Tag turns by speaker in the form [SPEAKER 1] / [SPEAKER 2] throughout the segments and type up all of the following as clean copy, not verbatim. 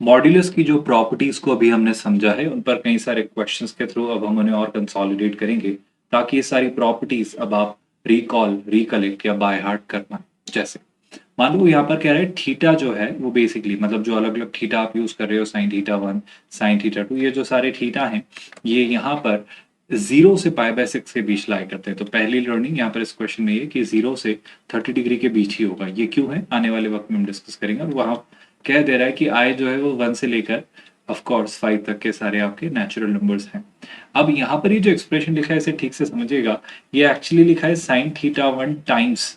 [SPEAKER 1] Modulus की जो properties को अभी हमने समझा है, उन पर कई सारे क्वेश्चंस के थ्रू अब हम उन्हें और कंसोलिडेट करेंगे ताकि ये सारी प्रॉपर्टीज अब आप रिकॉल, रिकलेक्ट या बाय हार्ट कर पाए। जैसे मान लो यहाँ पर कह रहे हैं थीटा जो है वो बेसिकली मतलब जो अलग अलग थीटा आप यूज कर रहे हो, sine theta one, sine theta two, ये जो सारे थीटा हैं ये यहाँ पर 0 से π/6 के बीच लाई करते हैं। तो पहली लर्निंग यहाँ पर इस क्वेश्चन में ये कि 0 से 30 डिग्री के बीच ही होगा। ये क्यों है आने वाले वक्त में हम डिस्कस करेंगे। और वहां कह दे रहा है कि आई जो है वो 1 से लेकर ऑफ कोर्स 5 तक के सारे आपके नेचुरल नंबर्स हैं। अब यहाँ पर ये जो एक्सप्रेशन लिखा है इसे ठीक से समझिएगा। ये एक्चुअली लिखा है sine theta one times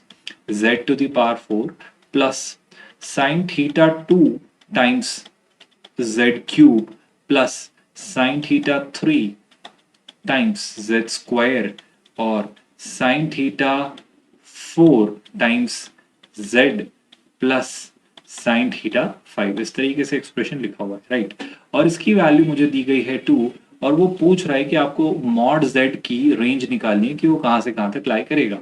[SPEAKER 1] z⁴ plus sine theta two times z³ plus sine theta three times z² और sine theta 4 times z plus sine theta 5। इस तरीके से एक्सप्रेशन लिखा हुआ है, राइट। और इसकी वैल्यू मुझे दी गई है 2 और वो पूछ रहा है कि आपको मॉड z की रेंज निकालनी है कि वो कहां से कहां तक लाई करेगा।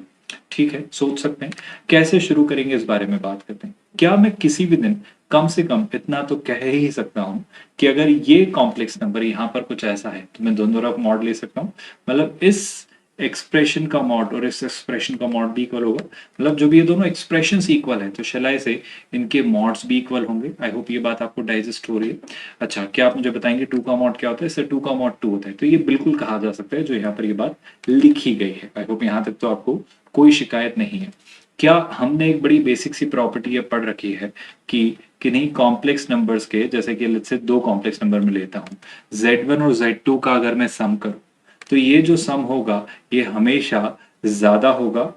[SPEAKER 1] ठीक है, सोच सकते हैं कैसे शुरू करेंगे, इस बारे में बात करते हैं। क्या मैं किसी भी दिन कम से कम इतना तो कह ही सकता हूं कि अगर ये कॉम्प्लेक्स नंबर यहां पर कुछ ऐसा है तो मैं दोनों तरफ मॉड ले सकता हूं। मतलब इस एक्सप्रेशन का मॉड और इस एक्सप्रेशन का मॉड भी इक्वल होगा। मतलब जो भी ये दोनों एक्सप्रेशन इक्वल है तो शैलाई से इनके मॉड्स भी इक्वल होंगे। आई होप ये बात आपको डाइजेस्ट हो रही है। अच्छा, क्या आप मुझे बताएंगे 2 का मॉड क्या होता है। इससे 2 का मॉड 2 होता है। तो ये बिल्कुल कहा जा सकता है जो यहाँ पर ये बात लिखी गई है। आई होप यहाँ तक तो आपको कोई शिकायत नहीं है। क्या हमने एक बड़ी बेसिक सी प्रॉपर्टी ये पढ़ रखी है कि किन्हीं कॉम्प्लेक्स नंबर्स के, जैसे कि लेट्स से 2 कॉम्प्लेक्स नंबर में लेता हूं, z1 और z2 का अगर मैं सम करूं तो ये जो सम होगा ये हमेशा ज्यादा होगा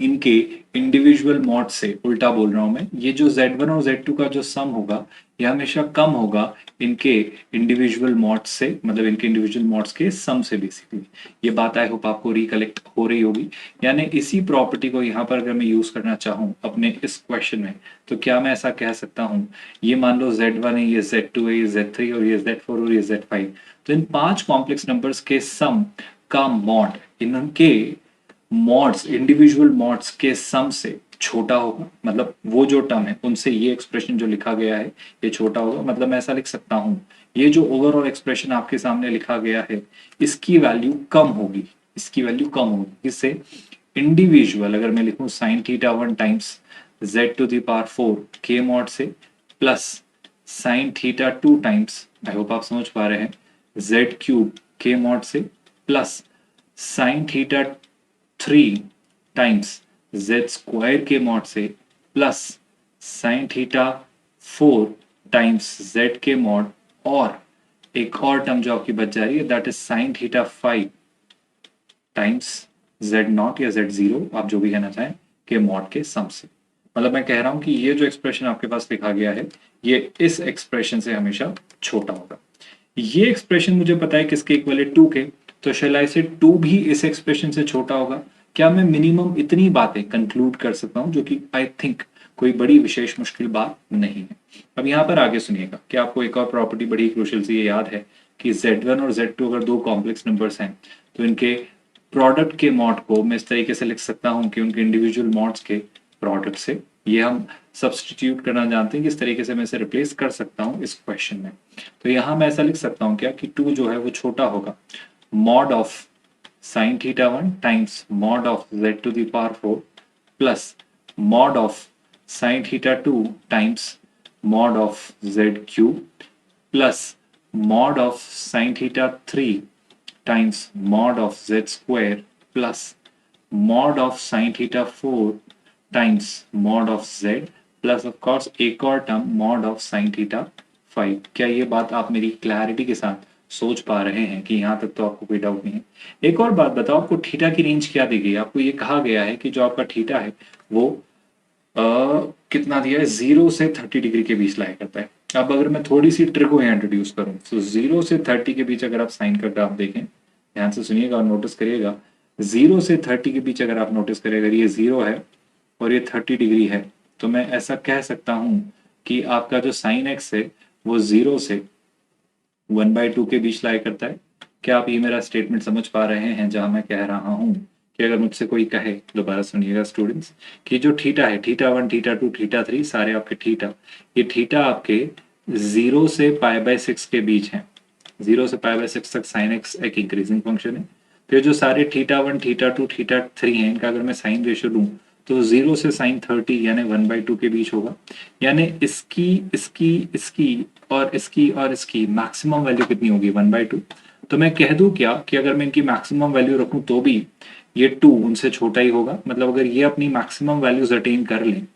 [SPEAKER 1] इनके इंडिविजुअल मॉड से। उल्टा बोल रहा हूं मैं, ये जो z1 और z2 का जो सम होगा ये हमेशा कम होगा इनके इंडिविजुअल मॉड्स से, मतलब इनके इंडिविजुअल मॉड्स के सम से बेसिकली। ये बात आई होप आपको रिकलेक्ट हो रही होगी। यानी इसी प्रॉपर्टी को यहाँ पर अगर मैं यूज करना चाहूँ अपने इस क्वेश्चन में तो क्या मैं ऐसा कह सकता हूँ, ये मान लो z1 है, ये z2 है, ये z3 और ये z4 और ये z5। तो इन 5 कॉम्प्लेक्स नंबर्स के सम का मॉड इनके मॉड्स, इंडिविजुअल मॉड्स के सम से छोटा होगा। मतलब वो जो टर्म है उनसे ये एक्सप्रेशन जो लिखा गया है ये छोटा होगा। मतलब मैं ऐसा लिख सकता हूं ये जो ओवरऑल एक्सप्रेशन आपके सामने लिखा गया है इसकी वैल्यू कम होगी। इसकी वैल्यू कम होगी इससे इंडिविजुअल, अगर मैं लिखूं sine theta one times z⁴ के मॉड से plus sine theta two times, आई होप आप समझ पा रहे हैं, z³ के मॉड से plus sine theta 3 times z² के मॉड से plus sine theta 4 times z के मॉड और एक और टर्म जो आपकी बच जा रही है that is sine theta 5 times z0 या z0, आप जो भी कहना चाहें, के मॉड के सम से। मतलब मैं कह रहा हूं कि ये जो एक्सप्रेशन आपके पास लिखा गया है ये इस एक्सप्रेशन से हमेशा छोटा होगा। ये एक्सप्रेशन मुझे पता है किसके इक्वल है, 2 के। तो शैल आई से 2 भी इस एक्सप्रेशन से छोटा होगा। क्या मैं मिनिमम इतनी बातें कंक्लूड कर सकता हूं जो कि आई थिंक कोई बड़ी विशेष मुश्किल बात नहीं है। अब यहां पर आगे सुनिएगा कि आपको एक और प्रॉपर्टी बड़ी क्रूशियल सी ये याद है कि z1 और z2 अगर 2 कॉम्प्लेक्स नंबर्स हैं तो इनके प्रोडक्ट के मॉड को मैं इस तरीके से लिख सकता हूं कि उनके इंडिविजुअल मॉड्स के प्रोडक्ट से। ये हम सब्सटीट्यूट करना जानते हैं कि इस तरीके से मैं इसे रिप्लेस कर सकता हूं इस क्वेश्चन में। तो यहां मैं ऐसा लिख सकता हूं क्या कि 2 जो है वो छोटा होगा mod of sine theta one times mod of z⁴ plus mod of sine theta two times mod of z³ plus mod of sine theta 3 times mod of z² plus mod of sine theta 4 times mod of z plus of course एक और term mod of sine theta 5। क्या ये बात आप मेरी clarity के साथ सोच पा रहे हैं कि यहां तक तो आपको कोई डाउट नहीं है। एक और बात बताओ, आपको थीटा की रेंज क्या दी गई है। आपको ये कहा गया है कि जो आपका थीटा है वो कितना दिया है, 0 से 30 डिग्री के बीच लाया करता है। अब अगर मैं थोड़ी सी ट्रिक को यहाँ इंट्रोड्यूस करूं तो 0 से 30 के बीच अगर आप साइन का ग्राफ देखें, ध्यान से सुनिएगा और नोटिस करिएगा, 0 से 30 के बीच अगर आप नोटिस करें, ये 0 है और ये 30 डिग्री है, तो मैं ऐसा कह सकता हूं कि आपका जो साइन एक्स है वो 0 से 1/2 के बीच लाया करता है। क्या आप ये मेरा स्टेटमेंट समझ पा रहे हैं जहां मैं कह रहा हूं कि अगर मुझसे कोई कहे, दोबारा सुनिएगा स्टूडेंट्स, कि जो थीटा है, theta one, theta two, theta three, सारे आपके थीटा, ये थीटा आपके 0 से π/6 के बीच है, 0 से π/6 तक साइन एक्स एक इंक्रीजिंग फंक्शन है। फिर जो सारे θ1 θ2 θ3 हैं, इनका अगर मैं साइन रेशियो लूँ तो 0 से साइन 30 यानी 1/2 के बीच होगा। यानी इसकी इसकी इसकी और इसकी मैक्सिमम वैल्यू कितनी होगी, 1/2। तो मैं कह दूं क्या कि अगर मैं इनकी मैक्सिमम वैल्यू रखूं तो भी ये 2 उनसे छोटा ही होगा। मतलब अगर ये अपनी मैक्सिमम वैल्यूज अटेन कर लें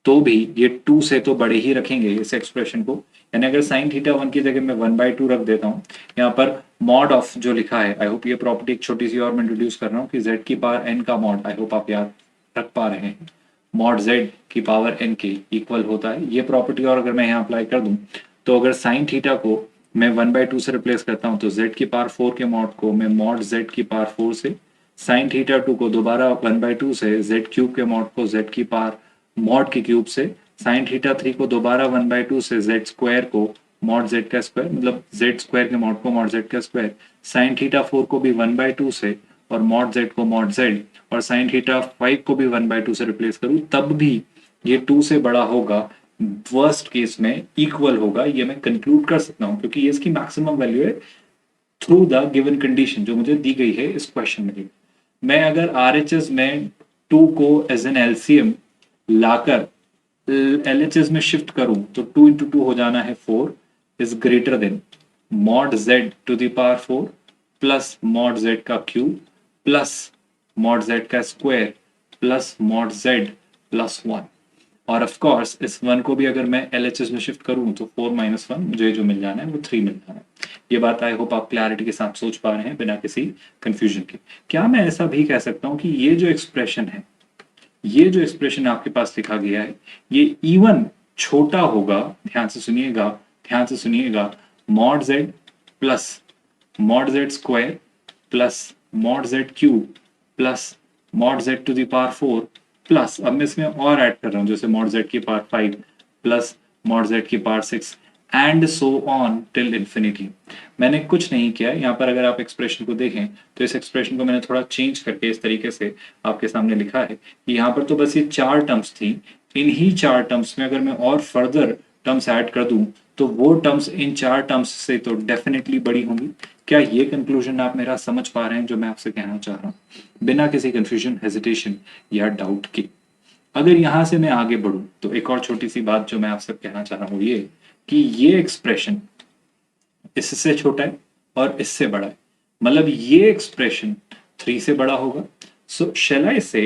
[SPEAKER 1] तो भी ये 2 से तो बड़े ही रखेंगे इस एक्सप्रेशन को। यानी अगर साइन θ1 की जगह मैं 1/2 रख देता हूँ, यहाँ पर मॉड ऑफ जो लिखा है, आई होप ये प्रॉपर्टी एक छोटी सी और मैं इंट्रोड्यूस कर रहा हूँ कि z की पावर n का मॉड, आई होप आप याद रख पा रहे हैं, मॉड z की पावर n के इक्वल होता है ये प्रॉपर्टी। और अगर मैं यहाँ अप्लाई कर दूं तो अगर साइन थीटा को मैं 1/2 से रिप्लेस करता हूँ तो z की पावर 4 के मॉड को मैं मॉड z की पावर 4 से, साइन θ2 को दोबारा 1/2 से z क्यूब के मॉड को z की पावर मॉड के क्यूब से, साइन θ3 को दोबारा 1/2 से z स्क्वायर को मॉड z का स्क्वायर, मतलब z स्क्वायर के मॉड को मॉड z का स्क्वायर, साइन θ4 को भी 1/2 से और मॉड z को मॉड z, और साइन θ5 को भी 1/2 से रिप्लेस करूं तब भी ये 2 से बड़ा होगा, वर्स्ट केस में इक्वल होगा, ये मैं कंक्लूड कर सकता हूं क्योंकि ये इसकी मैक्सिमम वैल्यू है थ्रू द गिवन कंडीशन जो मुझे दी गई है इस क्वेश्चन में। मैं अगर RHS में 2 को एज एन LCM लाकर LHS में शिफ्ट करूं तो 2 इंटू 2 हो जाना है 4 is greater than mod z to the power 4 plus mod z का क्यूब प्लस मॉड z का square plus mod z plus 1। और ऑफ कोर्स इस 1 को भी अगर मैं LHS में शिफ्ट करूं तो 4 माइनस 1 मुझे जो मिल जाना है वो 3 मिल जाना है। ये बात आई होप आप क्लैरिटी के साथ सोच पा रहे हैं बिना किसी कंफ्यूजन के। क्या मैं ऐसा भी कह सकता हूं कि ये जो एक्सप्रेशन है, ये जो एक्सप्रेशन आपके पास लिखा गया है, ये इवन छोटा होगा, ध्यान से सुनिएगा, ध्यान से सुनिएगा, mod z plus mod z square plus mod z cube plus mod z to the power 4 plus, अब मैं इसमें और ऐड कर रहा हूं जैसे मॉड z की पावर 5 प्लस मॉड z की power 6 and so on till infinity. मैंने कुछ नहीं किया यहाँ पर। अगर आप एक्सप्रेशन को देखें तो इस एक्सप्रेशन को मैंने थोड़ा चेंज करके इस तरीके से आपके सामने लिखा है कि यहाँ पर तो बस ये 4 टर्म्स थी, इन्हीं 4 टर्म्स में अगर मैं और फर्दर टर्म्स ऐड कर दूं तो वो टर्म्स इन 4 टर्म्स से तो डेफिनेटली बड़ी होंगी। क्या ये कंक्लूजन आप मेरा समझ पा रहे हैं जो मैं आपसे कहना चाह रहा हूँ बिना किसी कंफ्यूजन, हेजिटेशन या डाउट के? अगर यहां से मैं आगे बढ़ूं तो एक और छोटी सी बात जो मैं आपसे कहना चाह रहा हूं ये कि ये एक्सप्रेशन इससे छोटा है और इससे बड़ा है, मतलब ये एक्सप्रेशन 3 से बड़ा होगा। सो शैल I say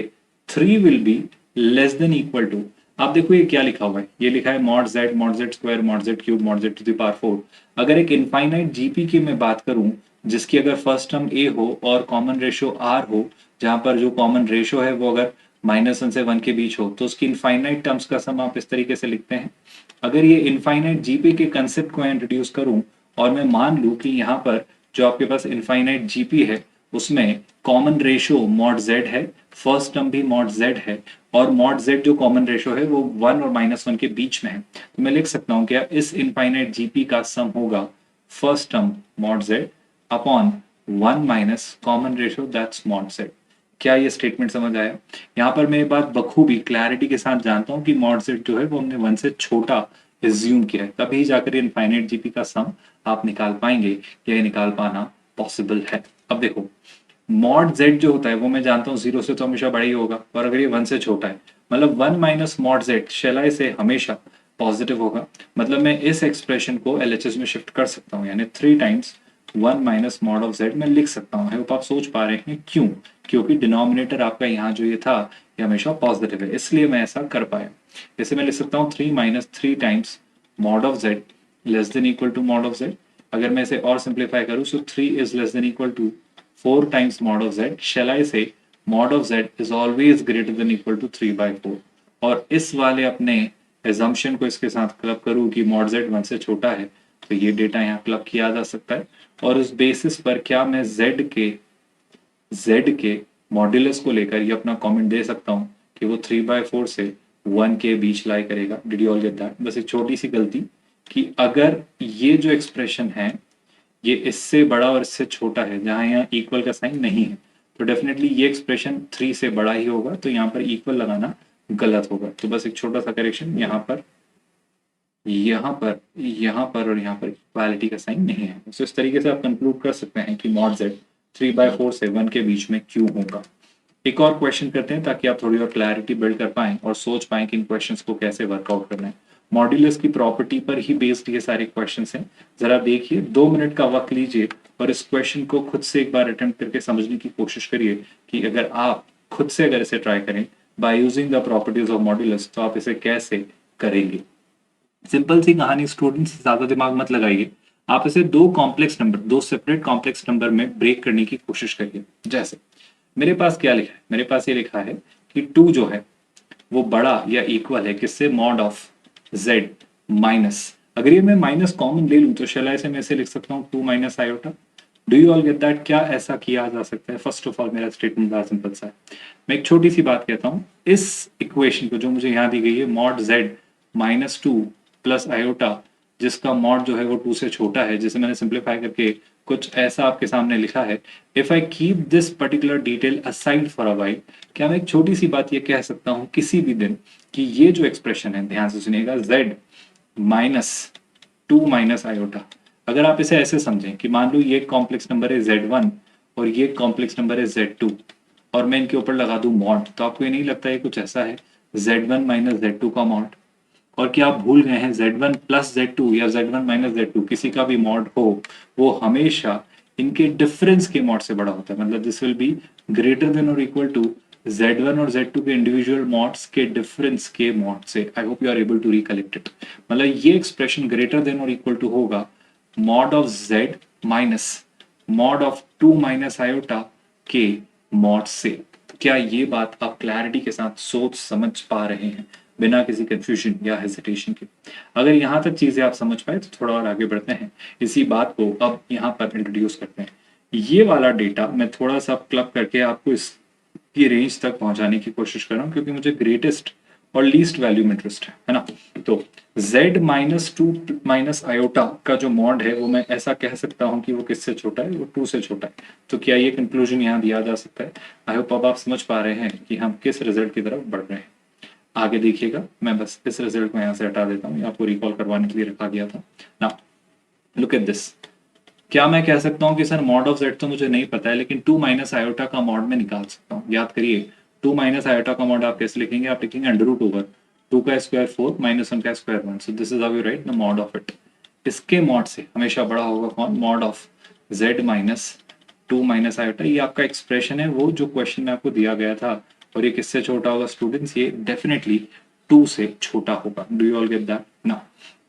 [SPEAKER 1] 3 will be less than equal to, आप देखो ये क्या लिखा हुआ है, ये लिखा है mod z square mod z cube mod z to the power 4। अगर एक इनफाइनाइट जीपी की मैं बात करूं जिसकी अगर फर्स्ट टर्म a हो और कॉमन रेशियो r हो, जहां पर जो कॉमन रेशियो है वो अगर -1 से 1 के बीच हो, तो उसकी इनफाइनाइट टर्म्स का सम आप इस तरीके से लिखते हैं। अगर ये इनफाइनाइट जीपी के कंसेप्ट को इंट्रोड्यूस करूं और मैं मान लूं कि यहाँ पर जो आपके पास इनफाइनाइट जीपी है उसमें कॉमन रेशियो मॉड z है, फर्स्ट टर्म भी मॉड z है, और मॉड z जो कॉमन रेशियो है वो 1 और -1 के बीच में है, तो मैं लिख सकता हूँ क्या इस इनफाइनाइट जीपी का सम होगा first term mod z upon 1 minus common ratio that's mod z। क्या ये स्टेटमेंट समझ आया? यहाँ पर मैं ये बात बखूबी क्लैरिटी के साथ जानता हूँ कि मॉड z जो है वो हमने 1 से छोटा एज्यूम किया है, तभी जाकर इनफाइनाइट जीपी का सम आप निकाल पाएंगे या ये निकाल पाना पॉसिबल है। अब देखो मॉड z जो होता है वो मैं जानता हूँ 0 से तो हमेशा बड़ा ही होगा, और अगर ये 1 से छोटा है मतलब 1 माइनस मॉड z शेलाई से हमेशा पॉजिटिव होगा। मतलब मैं इस एक्सप्रेशन को LHS में शिफ्ट कर सकता हूँ, यानी 3 times 1 minus mod of z मैं लिख सकता हूँ। होप आप सोच पा रहे हैं क्यों? क्योंकि डिनोमिनेटर आपका यहाँ जो ये था ये हमेशा पॉजिटिव है, इसलिए मैं ऐसा कर पाया। जैसे मैं लिख सकता हूँ 3 minus 3 times mod of z less than equal to mod of z। अगर मैं इसे और सिंप्लीफाई करूँ so 3 is less than equal to 4 times mod of z, shall I say mod of z is always greater than equal to 3/4। और इस वाले अपने assumption को इसके साथ क्लब करूँ कि mod z 1 से छोटा है, तो ये डेटा यहाँ क्लब किया जा सकता है, और उस बेसिस पर क्या मैं z के मॉड्यूलस को लेकर ये अपना कमेंट दे सकता हूँ कि वो 3/4 से 1 के बीच लाई करेगा। Did you all get that? बस एक छोटी सी गलती कि अगर ये जो एक्सप्रेशन है ये इससे बड़ा और इससे छोटा है, जहां यहाँ इक्वल का साइन नहीं है, तो डेफिनेटली ये एक्सप्रेशन 3 से बड़ा ही होगा, तो यहाँ पर इक्वल लगाना गलत होगा। तो बस एक छोटा सा करेक्शन यहाँ पर यहाँ पर और यहाँ पर इक्वालिटी का साइन नहीं है। तो इस तरीके से आप कंक्लूड कर सकते हैं कि मॉड z 3/4 से 1 के बीच में क्यों होगा। एक और क्वेश्चन करते हैं ताकि आप थोड़ी और क्लैरिटी बिल्ड कर पाएं और सोच पाएं कि इन क्वेश्चंस को कैसे वर्कआउट करना है। मॉड्यूलस की प्रॉपर्टी पर ही बेस्ड ये सारे क्वेश्चंस हैं। जरा देखिए, 2 मिनट का वक्त लीजिए और इस क्वेश्चन को खुद से एक बार अटेम्प्ट करके समझने की कोशिश करिए कि अगर आप खुद से अगर इसे ट्राई करें by using the properties of modulus तो आप इसे कैसे करेंगे। सिंपल सी कहानी स्टूडेंट्स, ज्यादा दिमाग मत लगाइए। आप इसे दो सेपरेट कॉम्प्लेक्स नंबर में ब्रेक करने की कोशिश करिए। जैसे मेरे पास क्या लिखा है, मेरे पास ये लिखा है कि 2 जो है वो बड़ा या इक्वल है किससे, मॉड ऑफ z माइनस, अगर ये मैं माइनस कॉमन ले लूं तो शैल से मैं इसे लिख सकता हूँ 2 minus iota. Do you all get that? क्या ऐसा किया जा सकता है? फर्स्ट ऑफ ऑल मेरा स्टेटमेंट बड़ा सिंपल सा है। मैं एक छोटी सी बात कहता हूँ, इस इक्वेशन को जो मुझे यहाँ दी गई है mod z minus 2 plus iota, जिसका मॉड जो है वो 2 से छोटा है, जिसे मैंने सिंप्लीफाई करके कुछ ऐसा आपके सामने लिखा है। If I keep this particular detail aside for a while, क्या मैं एक छोटी सी बात ये कह सकता हूं किसी भी दिन कि ये जो एक्सप्रेशन है, ध्यान से सुनिएगा, z माइनस 2 माइनस आयोटा, अगर आप इसे ऐसे समझें कि मान लो ये कॉम्प्लेक्स नंबर है z1 और ये कॉम्प्लेक्स नंबर है z2 और मैं इनके ऊपर लगा दूं मॉड, तो आपको ये नहीं लगता है कुछ ऐसा है z1 माइनस z2 का मॉड? और क्या आप भूल गए हैं z1 प्लस z2 या z1 माइनस z2 किसी का भी मॉड हो वो हमेशा इनके डिफरेंस के मॉड से बड़ा होता है। मतलब this will be greater than और इक्वल टू z1 और z2 के इंडिविजुअल मॉड्स के डिफरेंस के मॉड से। I hope you are able to recollect it. मतलब ये एक्सप्रेशन ग्रेटर देन और इक्वल टू होगा mod of z minus mod of 2 minus iota के मॉड से। क्या ये बात आप क्लैरिटी के साथ सोच समझ पा रहे हैं बिना किसी कंफ्यूजन या हेजिटेशन के? अगर यहाँ तक चीजें आप समझ पाए तो थोड़ा और आगे बढ़ते हैं। इसी बात को अब यहाँ पर इंट्रोड्यूस करते हैं। ये वाला डेटा मैं थोड़ा सा क्लब करके आपको इसकी रेंज तक पहुंचाने की कोशिश कर रहा हूँ क्योंकि मुझे ग्रेटेस्ट और लीस्ट वैल्यू में इंटरेस्ट है ना। तो z माइनस 2 माइनस आयोटा का जो मॉड है वो मैं ऐसा कह सकता हूँ कि वो किससे छोटा है, वो 2 से छोटा है। तो क्या ये कंक्लूजन यहाँ दिया जा सकता है? आई होप अब आप समझ पा रहे हैं कि हम किस रिजल्ट की तरफ बढ़ रहे हैं। आगे देखिएगा, मैं बस इस रिजल्ट को यहाँ से हटा देता हूँ, आपको रिकॉल करवाने के लिए रखा गया था ना। Look at this. क्या मैं कह सकता हूँ कि सर मॉड ऑफ z तो मुझे नहीं पता है लेकिन 2 माइनस आयोटा का मॉड में निकाल सकता हूँ? याद करिए, 2 माइनस आयोटा का मॉड आप कैसे लिखेंगे? आप लिखेंगे अंडर रूट ओवर 2 का स्क्वायर 4 माइनस 1 का square 1। So this is how you right the mod of it. इसके मॉड से हमेशा बड़ा होगा कौन? Mod of z minus 2 minus iota. ये आपका एक्सप्रेशन है वो जो क्वेश्चन में आपको दिया गया था। और ये किससे छोटा होगा स्टूडेंट्स? ये डेफिनेटली 2 से छोटा होगा। Do you all get that? Now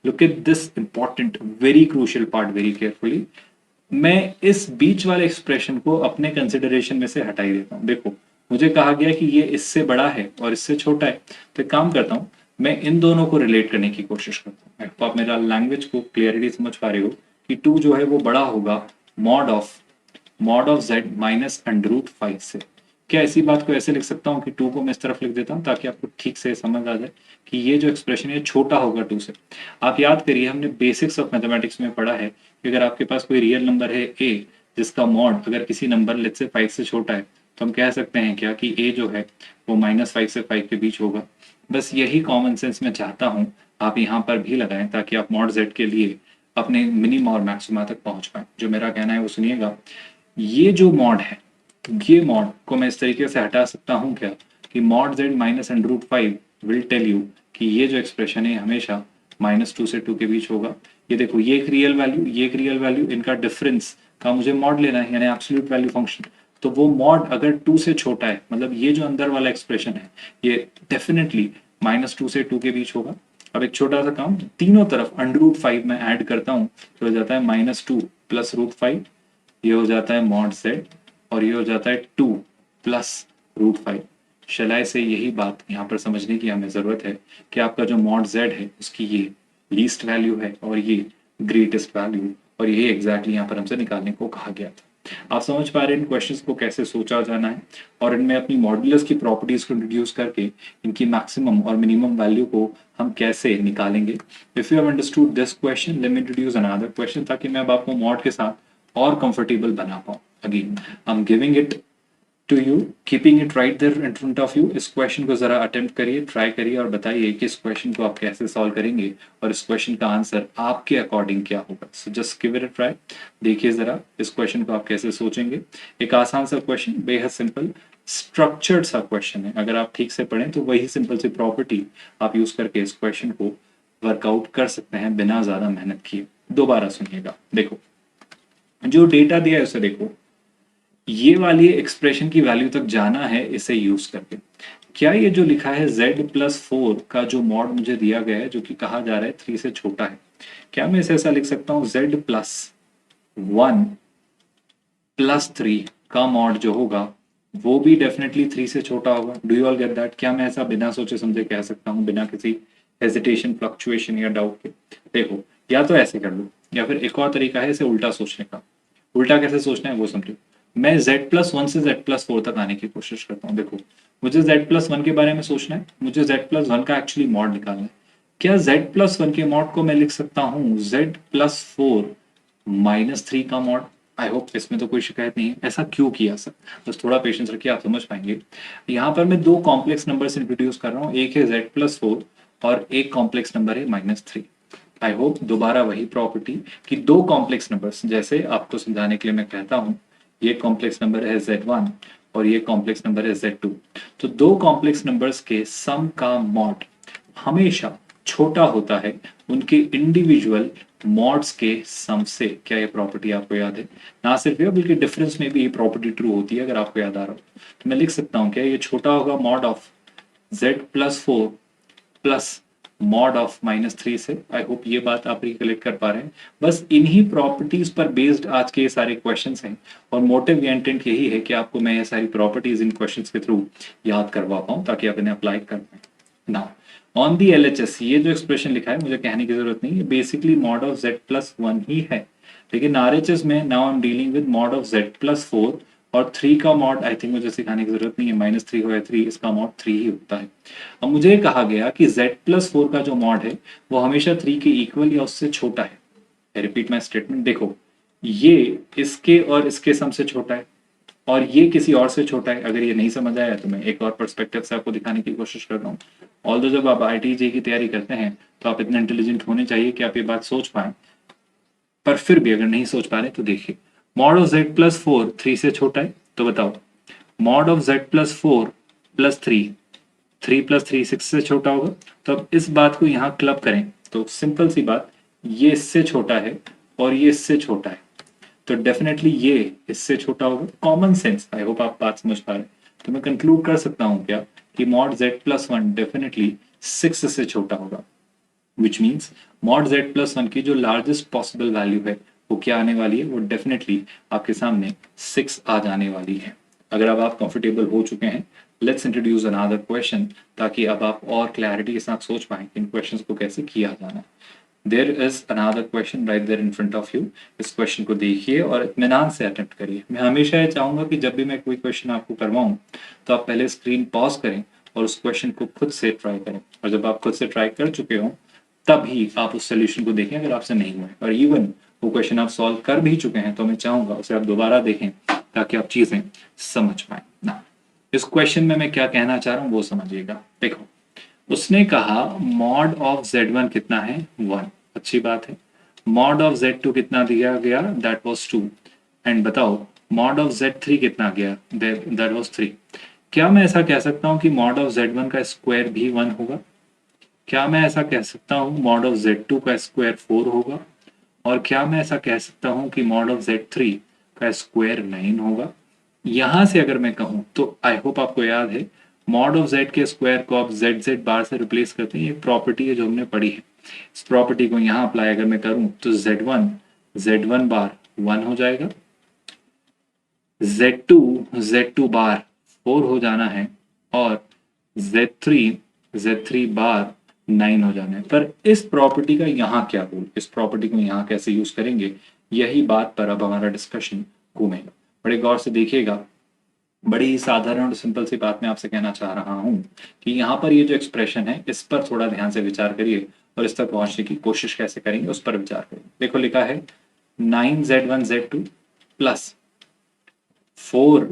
[SPEAKER 1] look at this important very crucial part very carefully. मैं इस बीच वाले एक्सप्रेशन को अपने कंसिडरेशन में से हटा ही देता हूं। देखो, मुझे कहा गया कि ये इससे बड़ा है और इससे छोटा है, तो एक काम करता हूं, मैं इन दोनों को रिलेट करने की कोशिश करता हूं। तो आप मेरा लैंग्वेज को क्लियरिटी समझ पा रहे हो कि 2 जो है वो बड़ा होगा mod of z minus under root 5 से। क्या इसी बात को ऐसे लिख सकता हूँ कि 2 को मैं इस तरफ लिख देता हूँ ताकि आपको ठीक से समझ आ जाए कि ये जो एक्सप्रेशन है छोटा होगा 2 से। आप याद करिए, हमने बेसिक्स ऑफ मैथमेटिक्स में पढ़ा है कि अगर आपके पास कोई रियल नंबर है a जिसका मॉड अगर किसी नंबर लेट्स से 5 से छोटा है तो हम कह सकते हैं क्या कि a जो है वो -5 से 5 के बीच होगा। बस यही कॉमन सेंस मैं चाहता हूँ आप यहाँ पर भी लगाएं ताकि आप मॉड z के लिए अपने मिनिमम और मैक्सिमा तक पहुंच पाए। जो मेरा कहना है वो सुनिएगा, ये जो मॉड है, ये मॉड को मैं इस तरीके से हटा सकता हूं क्या कि mod z minus under root 5 will tell you कि ये जो एक्सप्रेशन है हमेशा -2 से 2 के बीच होगा। ये देखो, ये एक रियल वैल्यू, ये एक रियल वैल्यू, इनका डिफरेंस का मुझे मॉड लेना है यानी एब्सोल्यूट वैल्यू फंक्शन। तो वो मॉड अगर 2 से छोटा है मतलब ये जो अंदर वाला एक्सप्रेशन है ये डेफिनेटली -2 से 2 के बीच होगा। अब एक छोटा सा काम, तीनों तरफ अंडर रूट 5 में ऐड करता हूं तो हो जाता है -2 प्लस रूट 5, ये हो जाता है मॉड z और ये हो जाता है 2 प्लस रूट 5। शलाई से यही बात यहाँ पर समझने की हमें जरूरत है कि आपका जो मॉड z है उसकी ये लीस्ट वैल्यू है और ये ग्रेटेस्ट वैल्यू, और यही एग्जैक्टली यहाँ पर हमसे निकालने को कहा गया था। आप समझ पा रहे हैं इन क्वेश्चंस को कैसे सोचा जाना है और इनमें अपनी मॉड्यूलस की प्रॉपर्टीज को इंट्रोड्यूस करके इनकी मैक्सिमम और मिनिमम वैल्यू को हम कैसे निकालेंगे। If you have understood this question let me introduce another question ताकि मैं अब आपको मॉड के साथ और कंफर्टेबल बना पाऊं। Again I am giving it to you, keeping it right there in front of you. इस क्वेश्चन को जरा अटेम्प्ट करिए, ट्राई करिए और बताइए कि इस क्वेश्चन को आप कैसे सॉल्व करेंगे और इस क्वेश्चन का आंसर आपके अकॉर्डिंग क्या होगा। So just give it a try. देखिए जरा इस क्वेश्चन को आप कैसे सोचेंगे। एक आसान सा क्वेश्चन, बेहद सिंपल स्ट्रक्चर्ड सा क्वेश्चन है। अगर आप ठीक से पढ़ें तो वही सिंपल सी प्रॉपर्टी आप यूज करके इस क्वेश्चन को वर्कआउट कर सकते हैं बिना ज्यादा मेहनत किए। दोबारा सुनिएगा, देखो जो डेटा दिया है उसे देखो, ये वाली एक्सप्रेशन की वैल्यू तक जाना है इसे यूज करके। क्या ये जो लिखा है z+4 का जो मॉड मुझे दिया गया है, जो कि कहा जा रहा है 3 से छोटा है, क्या मैं इसे ऐसा लिख सकता हूं z+1+3 का मॉड जो होगा वो भी डेफिनेटली 3 से छोटा होगा। Do you all get that? क्या मैं ऐसा बिना सोचे समझे कह सकता हूं, बिना किसी हेजिटेशन, फ्लक्चुएशन या डाउट के? देखो, या तो ऐसे कर लो या फिर एक और तरीका है इसे उल्टा सोचने का। उल्टा कैसे सोचना है वो समझो। मैं z+1 से z+4 तक आने की कोशिश करता हूँ। देखो, मुझे z+1 के बारे में सोचना है, मुझे z+1 का एक्चुअली मॉड निकालना है। क्या z+1 के मॉड को मैं लिख सकता हूँ z+4-3 का मॉड? आई होप इसमें तो कोई शिकायत नहीं है। ऐसा क्यों किया सर? बस थोड़ा पेशेंस रखिए, आप समझ पाएंगे। यहाँ पर मैं दो कॉम्प्लेक्स नंबर इंट्रोड्यूस कर रहा हूँ, एक है z+4 और एक कॉम्प्लेक्स नंबर है -3। आई होप दोबारा वही प्रॉपर्टी कि दो कॉम्प्लेक्स नंबर्स, जैसे आपको समझाने के लिए मैं कहता हूं, ये कॉम्प्लेक्स नंबर है z1 और ये कॉम्प्लेक्स नंबर है z2। तो दो कॉम्प्लेक्स नंबर्स के सम का मॉड हमेशा छोटा होता है उनके इंडिविजुअल मॉड्स के सम से। क्या ये प्रॉपर्टी आपको याद है? ना सिर्फ ये बल्कि डिफरेंस में भी ये प्रॉपर्टी ट्रू होती है, अगर आपको याद आ रहा हो तो मैं लिख सकता हूं, क्या ये छोटा होगा mod of z+4 plus mod of -3 से। आई होप ये बात आप रिकलेक्ट कर पा रहे हैं। बस इन्हीं प्रॉपर्टीज पर बेस्ड आज के ये सारे क्वेश्चंस हैं और मोटिव या इंटेंट यही है कि आपको मैं ये सारी प्रॉपर्टीज इन क्वेश्चंस के थ्रू याद करवा पाऊं ताकि आप इन्हें अप्लाई कर पाए। नाउ ऑन दी LHS, ये जो एक्सप्रेशन लिखा है मुझे कहने की जरूरत नहीं है, बेसिकली मॉड ऑफ z+1 ही है। लेकिन RHS में now I am dealing with mod of z+4 और 3 का मॉड आई थिंक मुझे सिखाने की जरूरत नहीं है, -3 हो या 3, इसका मॉड 3 ही होता है। अब मुझे कहा गया कि z+4 का जो मॉड है वो हमेशा 3 के इक्वल या उससे छोटा है। आई रिपीट माई स्टेटमेंट, देखो ये इसके और इसके सम से छोटा है और ये किसी और से छोटा है। अगर ये नहीं समझ आया तो मैं एक और पर्सपेक्टिव से आपको दिखाने की कोशिश कर रहा हूँ। ऑल्दो जब आप IIT की तैयारी करते हैं तो आप इतने इंटेलिजेंट होने चाहिए कि आप ये बात सोच पाए, पर फिर भी अगर नहीं सोच पा रहे तो देखिए, मॉड ऑफ z+4 3 से छोटा है, तो बताओ मॉड ऑफ z+4+3, 3+3 6 से छोटा होगा। तो अब इस बात को यहाँ क्लब करें तो सिंपल सी बात, ये इससे छोटा है और ये इससे छोटा है, तो डेफिनेटली ये इससे छोटा होगा। कॉमन सेंस, आई होप आप बात समझ पा रहे हैं। तो मैं कंक्लूड कर सकता हूं क्या कि मॉड z+1 डेफिनेटली 6 से छोटा होगा, विच मीन्स मॉड z+1 की जो लार्जेस्ट पॉसिबल वैल्यू है वो क्या आने वाली है, वो डेफिनेटली आपके सामने 6 आ जाने वाली है। अगर अब आप कंफर्टेबल हो चुके हैं, लेट्स इंट्रोड्यूस अनदर क्वेश्चन, ताकि अब आप और क्लैरिटी के साथ सोच पाएं कि इन क्वेश्चंस को कैसे किया जाना है। There is another question right there in front of you. इस क्वेश्चन को देखिए और इत्मीनान से अटेम्प्ट करिए। मैं हमेशा ये चाहूंगा कि जब भी मैं कोई क्वेश्चन आपको करवाऊं तो आप पहले स्क्रीन पॉज करें और उस क्वेश्चन को खुद से ट्राई करें, और जब आप खुद से ट्राई कर चुके हो तभी आप उस सोल्यूशन को देखें अगर आपसे नहीं हुआ है। और इवन वो क्वेश्चन आप सॉल्व कर भी चुके हैं तो मैं चाहूंगा उसे आप दोबारा देखें ताकि आप चीजें समझ पाए ना। इस क्वेश्चन में मैं क्या कहना चाह रहा हूं वो समझिएगा। देखो, उसने कहा मॉड ऑफ z1 कितना है, 1। अच्छी बात है। मॉड ऑफ z2 कितना दिया गया, दैट वाज 2। एंड बताओ मॉड ऑफ z3 कितना गया, दैट वाज 3। क्या मैं ऐसा कह सकता हूं कि मॉड ऑफ z1 का स्क्वायर भी 1 होगा? क्या मैं ऐसा कह सकता हूं मॉड ऑफ z2 का स्क्वायर 4 होगा? और क्या मैं ऐसा कह सकता हूं कि मॉड ऑफ z3 का स्क्वायर 9 होगा? यहां से अगर मैं कहूं तो आई होप आपको याद है, मॉड ऑफ z के स्क्वायर को आप z बार से रिप्लेस करते हैं। एक प्रॉपर्टी है जो हमने पढ़ी है, इस प्रॉपर्टी को यहां अप्लाई अगर मैं करूं तो z1 बार 1 हो जाएगा, z2 बार 4 हो जाना है और z3 बार 9 हो जाना है। पर इस प्रॉपर्टी का यहाँ क्या रोल, इस प्रॉपर्टी को यहाँ कैसे यूज करेंगे, यही बात पर अब हमारा डिस्कशन घूमेगा। बड़े गौर से देखिएगा, बड़ी ही साधारण और सिंपल सी बात मैं आपसे कहना चाह रहा हूं कि यहाँ पर ये जो एक्सप्रेशन है इस पर थोड़ा ध्यान से विचार करिए और इस तक पहुंचने की कोशिश कैसे करेंगे उस पर विचार करिए। देखो लिखा है 9z1 z2 plus 4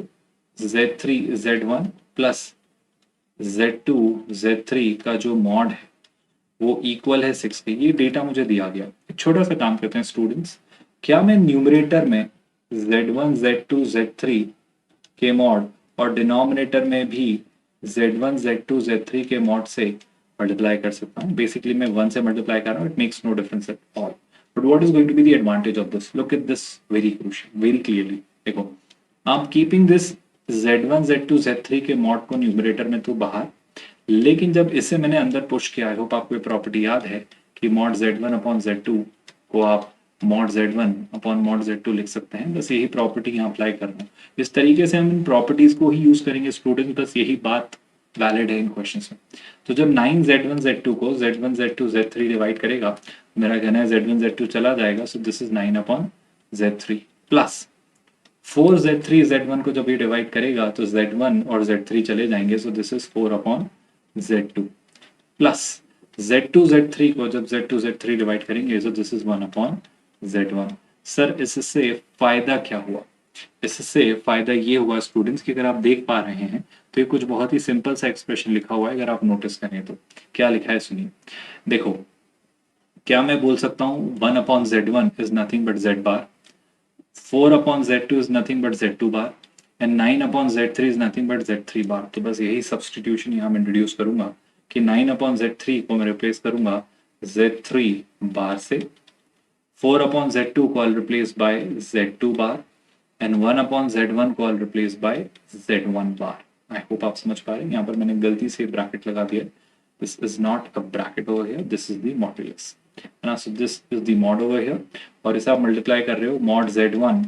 [SPEAKER 1] Z3 Z1 plus Z2 Z3 का जो मॉड है वो इक्वल है 6 के। ये डेटा मुझे दिया गया। एक छोटा सा काम करते हैं स्टूडेंट्स, क्या मैं न्यूमरेटर में Z1 Z2 Z3 के मॉड और डिनोमिनेटर में भी Z1 Z2 Z3 के मॉड से मल्टीप्लाई कर सकता हूँ? बेसिकली मैं 1 से मल्टीप्लाई कर रहा हूँ, it makes no difference at all. But what is going to be the advantage of this? Look at this very crucial, very clearly. देखो, I am keeping this Z1 Z2 Z3 के mod को numerator में तो बाहर, लेकिन जब इसे मैंने अंदर पुश किया, आई होप आपको ये प्रॉपर्टी याद है कि मॉड Z1 अपॉन Z2 को आप mod Z1 upon mod Z2 लिख सकते हैं। बस यही प्रॉपर्टी यहाँ अप्लाई कर रहा हूँ। इस तरीके से हम इन प्रॉपर्टीज को ही यूज करेंगे स्टूडेंट, बस यही बात वैलिड है इन क्वेश्चंस में। तो जब 9 Z1 Z2 को Z1 Z2 Z3 डिवाइड करेगा, मेरा कहना है Z1 Z2 चला जाएगा, so this is 9 upon Z3 plus 4 Z3 Z1 को जब ये डिवाइड करेगा तो Z1 और Z3 चले जाएंगे, so this is 4 upon Z2 plus Z2 Z3 को जब Z2 Z3 डिवाइड करेंगे, so this is 1 upon Z1। Sir इससे फायदा क्या हुआ? इससे फायदा ये हुआ स्टूडेंट्स कि अगर आप देख पा रहे हैं तो ये कुछ बहुत ही सिंपल सा एक्सप्रेशन लिखा हुआ है। अगर आप नोटिस करें तो क्या लिखा है सुनिए। देखो, क्या मैं बोल सकता हूँ 1 upon Z1 is nothing but Z bar, 4 upon Z2 is nothing but Z2 bar and 9 upon Z3 is nothing but Z3 बार। तो बस यही सब्सटीट्यूशन यहाँ मैं इंट्रोड्यूस करूंगा कि 9 अपॉन Z3 को मैं रिप्लेस करूंगा Z3 बार से, 4 upon Z2 को I'll replace by Z2 bar and 1 upon Z1 को I'll replace by Z1 bar. I hope आप समझ पा रहे हैं। यहाँ पर मैंने गलती से ब्रैकेट लगा दिया। This is not a bracket over here. This is the modulus. है ना? So this is the mod over here. और इसे आप मल्टीप्लाई कर रहे हो mod Z1,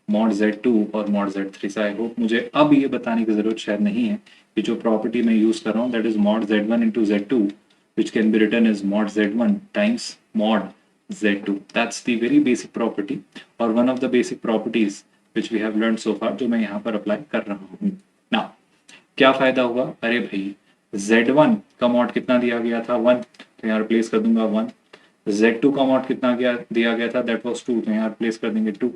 [SPEAKER 1] mod Z2 और mod Z3 से। आई होप मुझे अब ये बताने की जरूरत शायद नहीं है कि जो प्रॉपर्टी मैं यूज कर रहा हूँ that is mod Z1 into Z2 which can be written as mod Z1 times mod Z2. That's the very basic property or one of the basic properties which we have learned so far, जो मैं यहाँ पर apply कर रहा हूँ। Now, क्या फायदा हुआ? अरे भाई Z1 का मॉड कितना दिया गया था? 1, तो यहाँ रिप्लेस कर दूंगा 1। Z2 का मॉड कितना दिया गया था? दैट वाज 2, तो यहाँ रिप्लेस कर देंगे 2।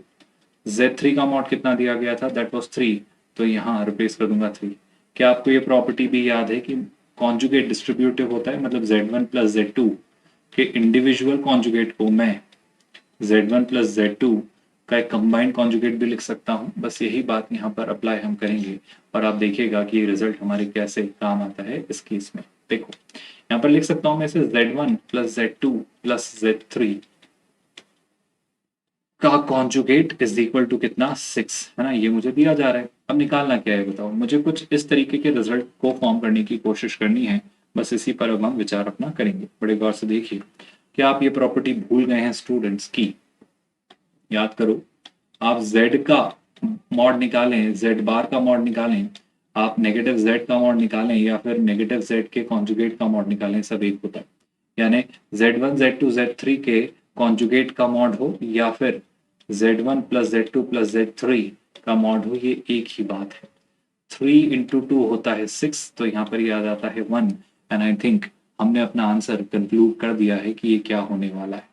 [SPEAKER 1] Z3 का मॉड कितना दिया गया था? दैट वाज 3, तो यहाँ रिप्लेस कर दूंगा 3। क्या आपको ये प्रॉपर्टी भी याद है कि कॉन्जुगेट डिस्ट्रीब्यूटिव होता है? मतलब Z1 प्लस Z2 के इंडिविजुअल कॉन्जुगेट को मैं Z1 प्लस Z2 का एक कंबाइंड कॉन्जुगेट भी लिख सकता हूं। बस यही बात यहाँ पर अप्लाई हम करेंगे और आप देखिएगा कि ये रिजल्ट हमारे कैसे काम आता है इस केस में। देखो, यहाँ पर लिख सकता हूं मैं इसे Z1 plus Z2 plus Z3 का कॉन्जुगेट इज इक्वल टू कितना? 6, है ना? ये मुझे दिया जा रहा है। अब निकालना क्या है बताओ? मुझे कुछ इस तरीके के रिजल्ट को फॉर्म करने की कोशिश करनी है। बस इसी पर अब हम विचार अपना करेंगे। बड़े गौर से देखिए, क्या आप ये प्रॉपर्टी भूल गए हैं स्टूडेंट्स की? याद करो, आप Z का मॉड निकालें, Z बार का मॉड निकालें, आप नेगेटिव Z का मॉड निकालें या फिर नेगेटिव Z के कॉन्जुगेट का मॉड निकालें, सब एक होता है। यानी Z1 Z2 Z3 के कॉन्जुगेट का मॉड हो या फिर Z1 plus Z2 plus Z3 का मॉड हो, ये एक ही बात है। 3 इंटू 2 होता है 6, तो यहाँ पर याद आता है 1 एंड आई थिंक हमने अपना आंसर कंक्लूड कर दिया है कि ये क्या होने वाला है।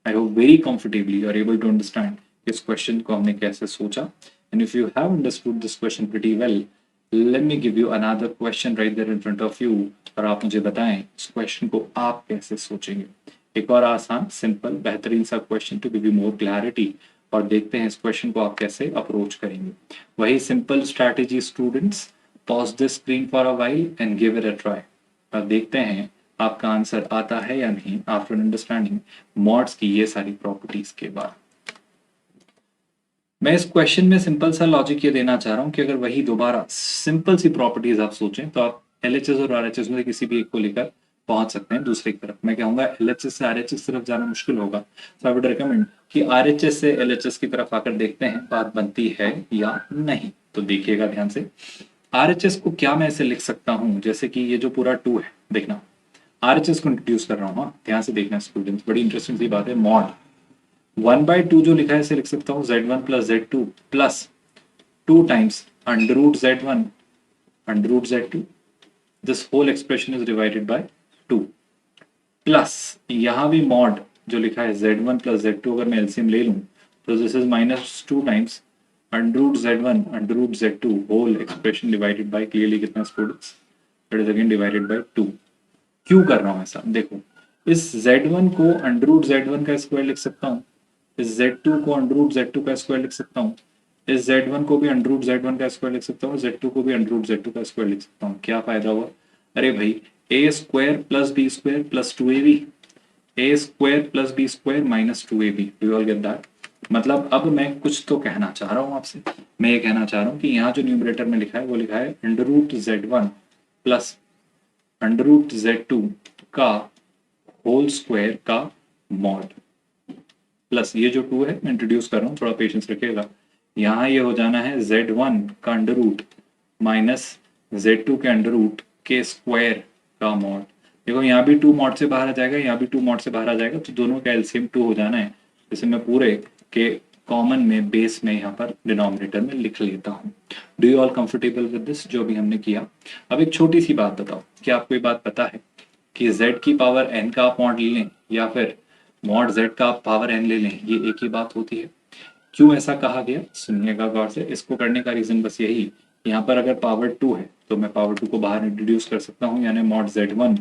[SPEAKER 1] I hope very comfortably you are able to understand इस क्वेश्चन को हमने कैसे सोचा। And if you have understood this question pretty well, let me give you another question right there in front of you और आप मुझे बताएं इस क्वेश्चन को आप कैसे सोचेंगे। एक और आसान, सिंपल, बेहतरीन सा question to give you more clarity, और देखते हैं इस क्वेश्चन को आप कैसे अप्रोच करेंगे। वही simple strategy students, pause this screen for a while and give it a try. और देखते हैं आपका आंसर आता है या नहीं आफ्टर अंडरस्टैंडिंग मॉड्स की ये सारी प्रॉपर्टीज के बाद। मैं इस क्वेश्चन में सिंपल सा लॉजिक ये देना चाह रहा हूं कि अगर वही दोबारा सिंपल सी प्रॉपर्टीज आप सोचें तो आप LHS और RHS में से किसी भी एक को लेकर पहुंच सकते हैं दूसरी तरफ। मैं कहूंगा LHS से RHS तरफ जाना मुश्किल होगा, तो आई वुड रिकमेंड कि RHS से LHS की तरफ आकर देखते हैं बात बनती है या नहीं। तो देखिएगा ध्यान से, RHS को क्या मैं ऐसे लिख सकता हूं जैसे कि ये जो पूरा 2 है, देखना RHS को इंट्रोड्यूस कर रहा हूँ। हाँ, ध्यान से देखना स्टूडेंट्स, बड़ी इंटरेस्टिंग सी बात है। मॉड 1/2 जो लिखा है इसे लिख सकता हूँ Z1 plus Z2 plus 2 times under root Z1 under root Z2, this whole expression is divided by 2 plus यहां भी मॉड जो लिखा है Z1 प्लस Z2, अगर मैं एलसीएम ले लूं तो this is -2 times under root z2 whole expression divided by clearly कितना students, that is again divided by 2। क्यों कर रहा हूं ऐसा, देखो इस z1 को अंडर रूट z1 का स्क्वायर लिख सकता हूँ, इस z2 को अंडर रूट z2 का स्क्वायर लिख सकता हूँ, इस z1 को भी अंडर रूट z1 का स्क्वायर लिख सकता हूँ, z2 को भी अंडर रूट z2 का स्क्वायर लिख सकता हूँ। क्या फायदा हुआ, अरे भाई a square plus b square plus 2ab, a square plus b square minus 2ab, do you all get that. मतलब अब मैं कुछ तो कहना चाह रहा हूँ आपसे, मैं ये कहना चाह रहा हूँ कि यहाँ जो न्यूमरेटर में लिखा है वो लिखा है under root z1 plus under root z2 का होल स्क्वायर का मॉड, प्लस ये जो 2 है मैं इंट्रोड्यूस कर रहा हूँ, थोड़ा पेशेंस रखिएगा। यहाँ ये हो जाना है z1 का अंडर रूट माइनस z2 के अंडर रूट के स्क्वायर का मॉड। देखो यहाँ भी 2 मॉड से बाहर आ जाएगा, यहाँ भी 2 मॉड से बाहर आ जाएगा, तो दोनों का एलसीएम 2 हो जाना है। जैसे मैं पूरे के कॉमन में बेस में यहाँ पर डिनोमिनेटर में लिख लेता हूँ। Do you all comfortable with this, जो भी हमने किया। अब एक छोटी सी बात बताओ, क्या आपको ये बात पता है कि z की पावर n का आप मॉड ले लें या फिर मॉड z का आप पावर n ले लें, ये एक ही बात होती है। क्यों ऐसा कहा गया, सुनिएगा गौर से। इसको करने का रीजन बस यही, यहाँ पर अगर पावर 2 है तो मैं पावर 2 को बाहर इंट्रोड्यूस कर सकता हूँ, यानी mod z1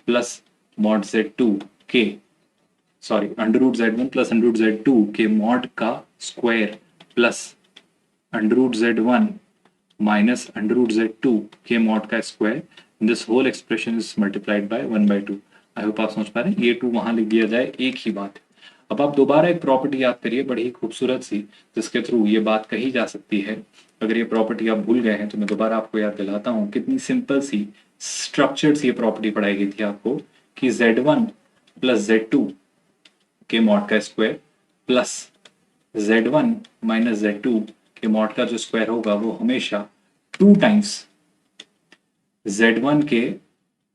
[SPEAKER 1] plus mod z2 के sorry under root z1 plus under root z2 के मॉड का square plus under root z1 minus under root z2 के मॉड का square, this whole expression is multiplied by 1/2। I hope आप समझ पा रहे हैं, ये 2 वहां लिख दिया जाए, एक ही बात है। अब आप दोबारा एक प्रॉपर्टी याद करिए बड़ी ही खूबसूरत सी, जिसके थ्रू ये बात कही जा सकती है। अगर ये प्रॉपर्टी आप भूल गए हैं तो मैं दोबारा आपको याद दिलाता हूँ, कितनी सिंपल सी स्ट्रक्चर्ड सी ये प्रॉपर्टी पढ़ाई गई थी आपको कि z1 प्लस z2 के मॉड का square plus z1 minus z2 के मॉड का जो स्क्वायर होगा वो हमेशा 2 टाइम्स z1 के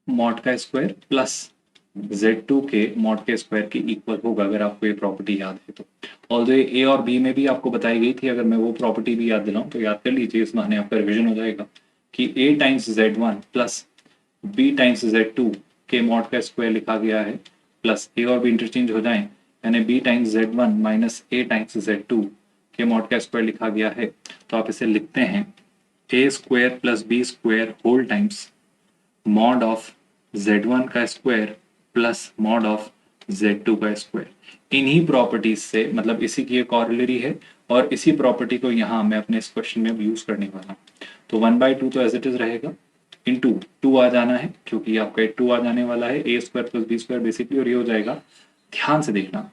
[SPEAKER 1] मॉड का स्क्वायर प्लस z2 के मॉड के स्क्वायर के इक्वल होगा, अगर आपको ये प्रॉपर्टी याद है तो। ऑल्दो ए और बी में भी आपको बताई गई थी, अगर मैं वो प्रॉपर्टी भी याद दिलाऊं तो याद कर लीजिए, इस बहाने आपका रिविजन हो जाएगा कि a times z1 plus b times z2 के मॉड का स्क्वायर लिखा गया है, प्लस a और b इंटरचेंज हो जाएं, यानी b times z1 minus a times z2 के मॉड का स्क्वायर लिखा गया है। तो आप इसे लिखते हैं a square plus b square whole times mod of z1 का square plus mod of z2 का स्क्वायर। इन्हीं प्रॉपर्टीज से, मतलब इसी की एक कॉरिलरी है और इसी प्रॉपर्टी को यहाँ मैं अपने इस क्वेश्चन में यूज करने वाला हूँ। तो 1/2 तो एज इट इज रहेगा, इंटू 2 आ जाना है क्योंकि आपका 2 आ जाने वाला है, a square plus b square basically, और ये हो जाएगा, ध्यान से देखना,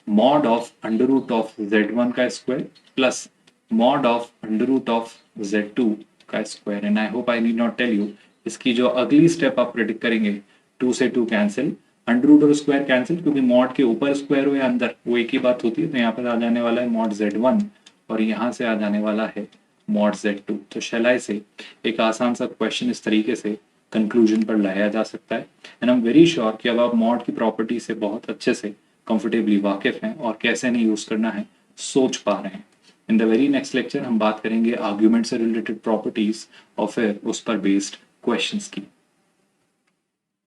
[SPEAKER 1] mod of under root of z1 का square plus mod of under root of z2 का square. And I hope I need not tell you, इसकी जो अगली स्टेप आप प्रेडिक्ट करेंगे, 2 से 2 कैंसिल, अंडर रूट और स्क्वायर कैंसिल, क्योंकि मॉड के ऊपर स्क्वायर हो या अंदर वो एक ही बात होती है। तो यहाँ पर आ जाने वाला है मॉड z1 और यहाँ से आ जाने वाला है मॉड z2। तो शैलाई से एक आसान सा क्वेश्चन इस तरीके से कंक्लूजन पर लाया जा सकता है। And I am very sure कि अब आप मॉड की प्रॉपर्टी से बहुत अच्छे से कंफर्टेबली वाकिफ हैं और कैसे नहीं यूज करना है सोच पा रहे हैं। In the very next lecture हम बात करेंगे आर्ग्यूमेंट से रिलेटेड प्रॉपर्टीज और फिर उस पर बेस्ड क्वेश्चंस की।